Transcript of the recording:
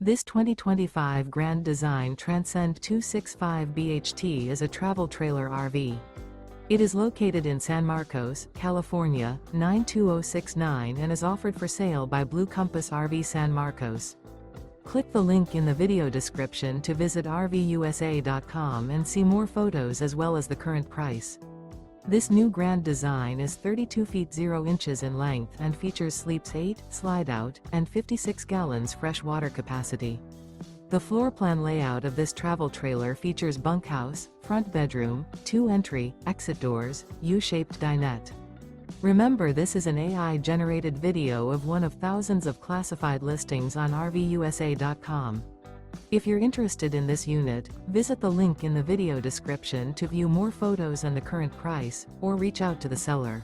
This 2025 Grand Design Transcend 265 BHT is a travel trailer RV. It is located in San Marcos, California, 92069 and is offered for sale by Blue Compass RV San Marcos. Click the link in the video description to visit RVUSA.com and see more photos as well as the current price. This new Grand Design is 32 feet 0 inches in length and features sleeps 8, slide-out, and 56 gallons fresh water capacity. The floor plan layout of this travel trailer features bunkhouse, front bedroom, 2 entry, exit doors, U-shaped dinette. Remember, this is an AI-generated video of one of thousands of classified listings on RVUSA.com. If you're interested in this unit, visit the link in the video description to view more photos and the current price, or reach out to the seller.